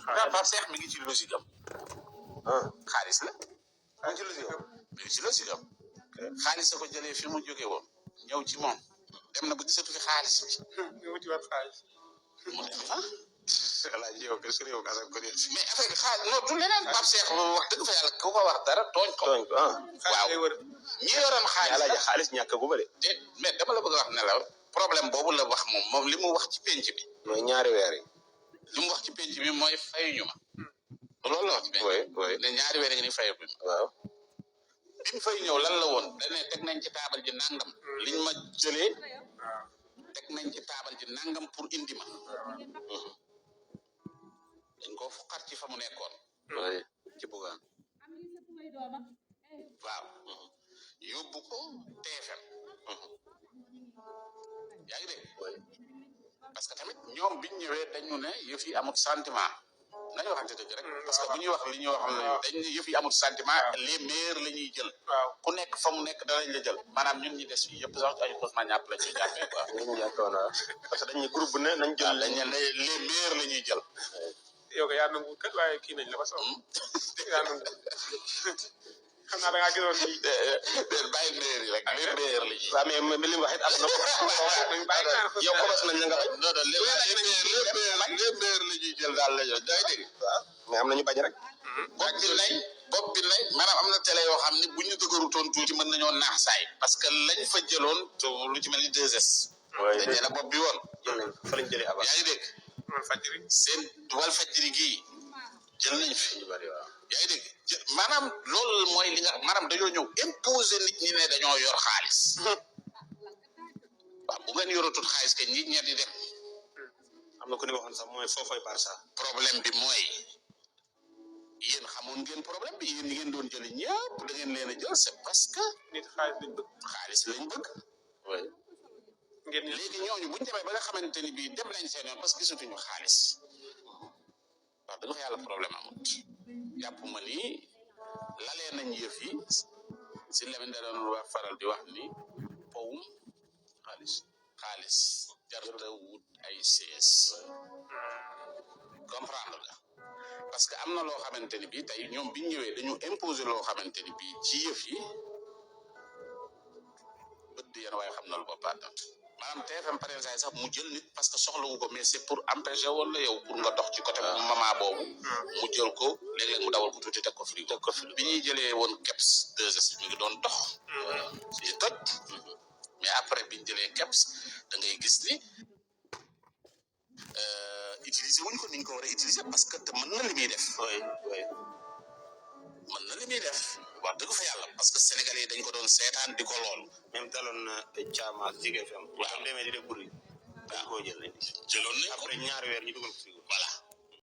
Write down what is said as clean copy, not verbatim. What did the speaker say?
Pape Cheikh mi ngi ci logique am. xaalis la. mi ngi ci logique am. mi ngi ci logique am. xaalis sa ko jëlee fi mu jógee woon ñëw ci moom dem na ba gisatu fi xaalis bi. mu ci waat xaalis. mu dem fa. voilà yow kër su réew kasa ko mais affaire bi xaalis non du leneen Pape Cheikh wax dëgg fa yàlla ku ko wax dara tooñ ko. waaw ñi yoroon xaalis la xaalis ñàkk gu bëri. mais dama la bëgg a wax ne la problème boobu la wax moom li mu wax ci penc bi. mooy ñaari weer yi. li mu wax ci penc bi mooy fayuñu ma. loolu la wax ci penc bi. ne ñaari weer yi ni fayaguñ. waaw. bi mu fay ñëw lan la woon dañ ne teg nañ ci taabal ji nangam. liñ ma jëlee. teg nañ ci taabal ji nangam pour indi ma. dañ ko fuqar ci fa mu nekkoon. ci bugaan. waaw. yóbbu ko TFM. yaa ngi dégg. parce que tamit ñoom biñ ñëwee dañu ne yëf yi amut sentiment nañu waxante dëgg rek parce que bu ñuy wax li ñuy wax dañ ne yëf yi amut sentiment les meilleurs la ñuy jël. ku nekk fa mu nekk danañ la jël maanaam ñun ñi des fii yëpp sax ay xosma ñàpp la ñuy jàppee quoi. ñu jàppoon parce que dañ ne groupe bu ne nañ jël dañ ne les meilleurs la ñuy jël. yow ko yaa nangu kat waaye kii nañ la ba soxla. yaa nangu xam naa da ngaa gisoon nii. bàyyi meilleur yi rek les meilleurs la ñuy. waaw mais li mu wax it am na ko. yow commencé nañ la nga bañ. non non les meilleurs la ñuy jël daal la ñuy day dégg. waaw mais am na ñu bañ rek. bopp bi nay maanaam am na télé yoo xam ne bu ñu dëgërutoon tuuti mën nañoo naax saay parce que lañ fa jëloon lu ci mel ni 2S. dañ ne la bopp bi woon. fa lañ jëlee avant yaa ngi dégg. seen wal fajiri gii jël nañ fi. yaa ngi dégg maanaam loolu mooy li nga maanaam dañoo ñëw imposer nit ñi ne dañoo yor xaalis. waaw bu ngeen yoratut xaalis ke nit ñi di dem. am na ku ne waxoon sax mooy foofay Barça. problème bi mooy yéen xamoon ngeen problème bi yéen ñi ngeen doon jëli ñëpp da ngeen leen a jël c'est parce que. nit xaalis lañ bëgg. xaalis lañ bëgg. oui. ngeen léegi ñooñu buñ demee ba nga xamante ni bii dem nañ seen yoon parce que gisatuñu xaalis. wax dëgg fa yàlla problème amut. jàpp ma ni lalee nañ yëf yi si Lamine da doon wax faral di wax ni powum xaalis jarta wut ay sees comprendre nga parce que am na loo xamante ni bii tey ñoom biñ ñëwee dañu imposer loo xamante ni bii ci yëf yi bët di yéen waaye xam na lu boppam maanaam TFM par exemple sax mu jël nit parce que soxlawu ko mais c'est pour empêcher wala yow pour nga dox ci côté moment boobu mu jël ko léeg-léeg mu dawal ko tuuti teg ko frigo bi ñuy jëlee woon keps 2S ñu ngi doon dox ci toj mais après biñ jëlee keps da ngay gis ni utiliser wuñ ko niñ ko war a utiliser parce que te mën na li muy def mën na li muy def wax dëgg fa yàlla parce que sénégalais dañ ko doon seetaan di ko lool même daloon na Thiam ak Zik FM. waaw demee di def bruit dañ koo jël nañ jëloon nañ après ñaari weer ñu dugal ko frigo voilà